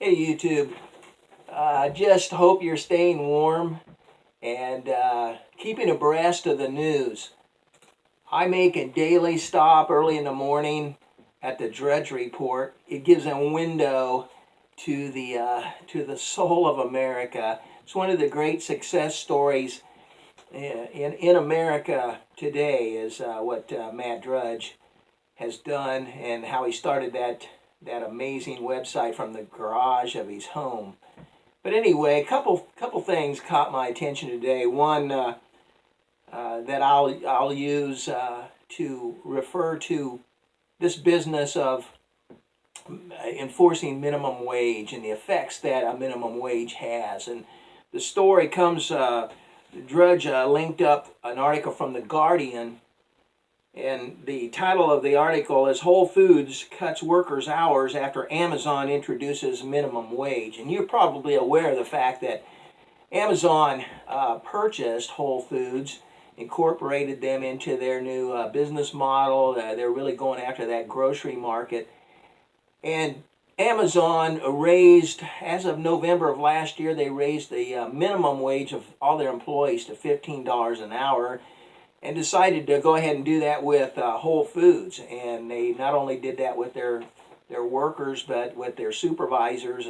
Hey YouTube, just hope you're staying warm and keeping abreast of the news. I make a daily stop early in the morning at the Drudge Report. It gives a window to the soul of America. It's one of the great success stories in America today is what Matt Drudge has done and how he started that amazing website from the garage of his home. But anyway, a couple things caught my attention today. One that I'll use to refer to this business of enforcing minimum wage and the effects that a minimum wage has. And the story comes. Drudge linked up an article from the Guardian, and the title of the article is "Whole Foods Cuts Workers' Hours After Amazon Introduces Minimum Wage." And you're probably aware of the fact that Amazon purchased Whole Foods, incorporated them into their new business model. They're really going after that grocery market. And Amazon raised, as of November of last year, they raised the minimum wage of all their employees to $15 an hour, and decided to go ahead and do that with Whole Foods. And they not only did that with their workers, but with their supervisors.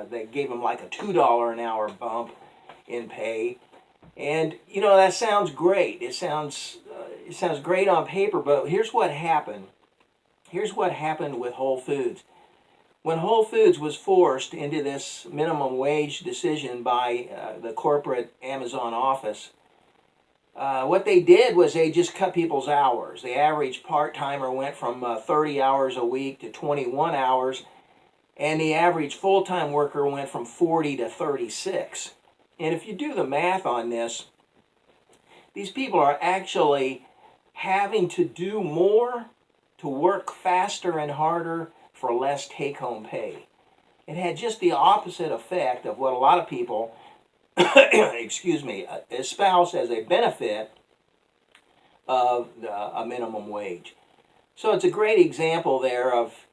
They gave them like a $2 an hour bump in pay. And you know, that sounds great. It sounds great on paper, but here's what happened. Here's what happened with Whole Foods. When Whole Foods was forced into this minimum wage decision by the corporate Amazon office, what they did was they just cut people's hours. The average part-timer went from 30 hours a week to 21 hours, and the average full-time worker went from 40 to 36. And if you do the math on this, these people are actually having to do more, to work faster and harder for less take-home pay. It had just the opposite effect of what a lot of people excuse me, espouse as a benefit of a minimum wage. So it's a great example there of,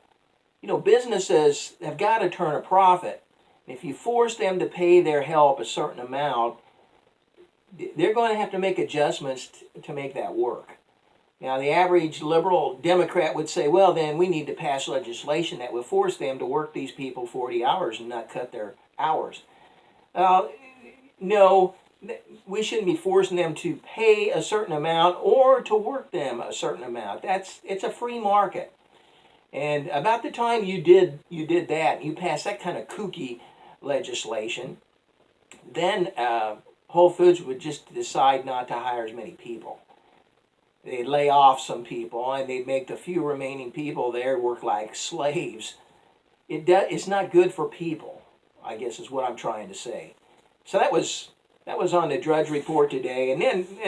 you know, businesses have got to turn a profit. If you force them to pay their help a certain amount, they're going to have to make adjustments to make that work. Now, the average liberal Democrat would say, well, then we need to pass legislation that would force them to work these people 40 hours and not cut their hours. No, we shouldn't be forcing them to pay a certain amount or to work them a certain amount. It's a free market. And about the time you did that, you passed that kind of kooky legislation, then Whole Foods would just decide not to hire as many people. They'd lay off some people, and they'd make the few remaining people there work like slaves. It's not good for people, I guess is what I'm trying to say. So that was on the Drudge Report today, and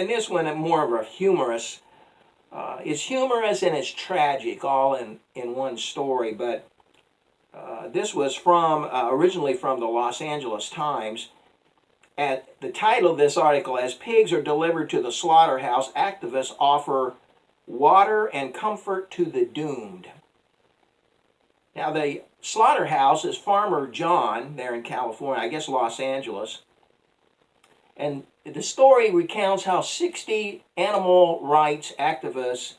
this one more of a humorous. It's humorous and it's tragic all in one story. But this was originally from the Los Angeles Times. At the title of this article, "As Pigs Are Delivered to the Slaughterhouse, Activists Offer Water and Comfort to the Doomed." Now, the slaughterhouse is Farmer John there in California, I guess Los Angeles. And the story recounts how 60 animal rights activists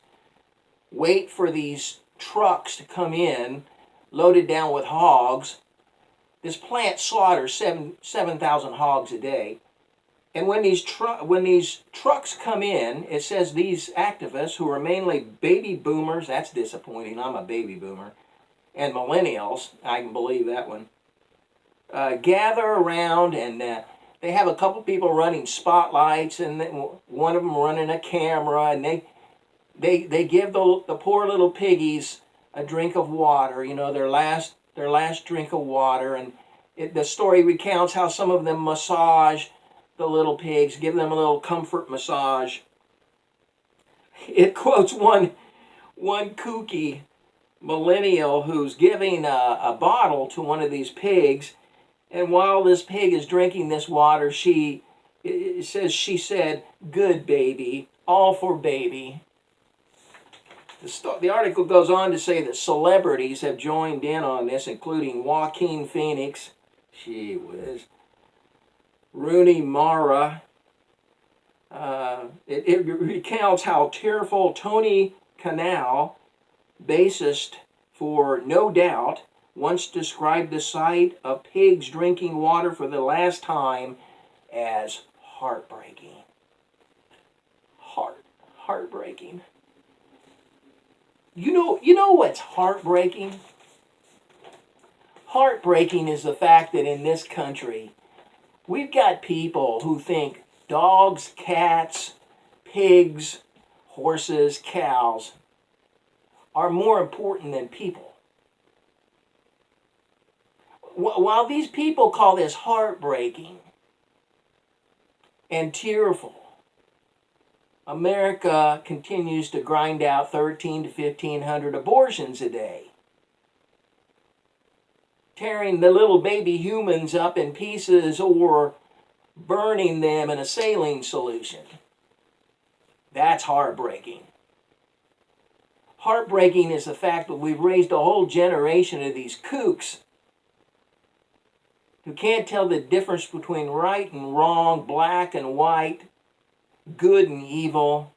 wait for these trucks to come in, loaded down with hogs. This plant slaughters 7,000 hogs a day. And when these trucks come in, it says these activists, who are mainly baby boomers — that's disappointing, I'm a baby boomer — and millennials, I can believe that one, gather around, and they have a couple people running spotlights, and one of them running a camera, and they give the poor little piggies a drink of water, you know, their last drink of water. And the story recounts how some of them massage the little pigs, give them a little comfort massage. It quotes one kooky millennial who's giving a bottle to one of these pigs, and while this pig is drinking this water, she said, "Good baby, all for baby." The article goes on to say that celebrities have joined in on this, including Joaquin Phoenix, gee whiz, Rooney Mara. It recounts how tearful Tony Canal, bassist for No Doubt, once described the sight of pigs drinking water for the last time as heartbreaking. Heartbreaking. You know what's heartbreaking? Heartbreaking is the fact that in this country, we've got people who think dogs, cats, pigs, horses, cows are more important than people. While these people call this heartbreaking and tearful, America continues to grind out 1,300 to 1,500 abortions a day, tearing the little baby humans up in pieces or burning them in a saline solution. That's heartbreaking. Heartbreaking is the fact that we've raised a whole generation of these kooks who can't tell the difference between right and wrong, black and white, good and evil.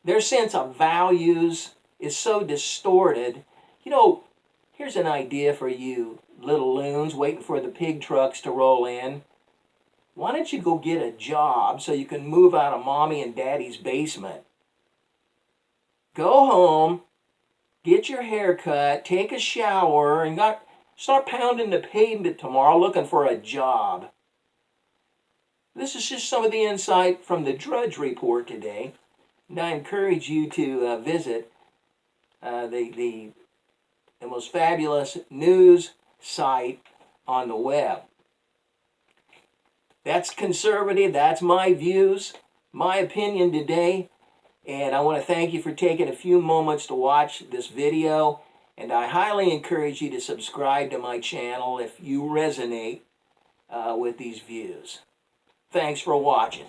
Their sense of values is so distorted. Here's an idea for you little loons waiting for the pig trucks to roll in. Why don't you go get a job so you can move out of mommy and daddy's basement? Go home, get your hair cut, take a shower, and start pounding the pavement tomorrow looking for a job. This is just some of the insight from the Drudge Report today. And I encourage you to visit the most fabulous news site on the web. That's conservative. That's my views, my opinion today. And I want to thank you for taking a few moments to watch this video. And I highly encourage you to subscribe to my channel if you resonate with these views. Thanks for watching.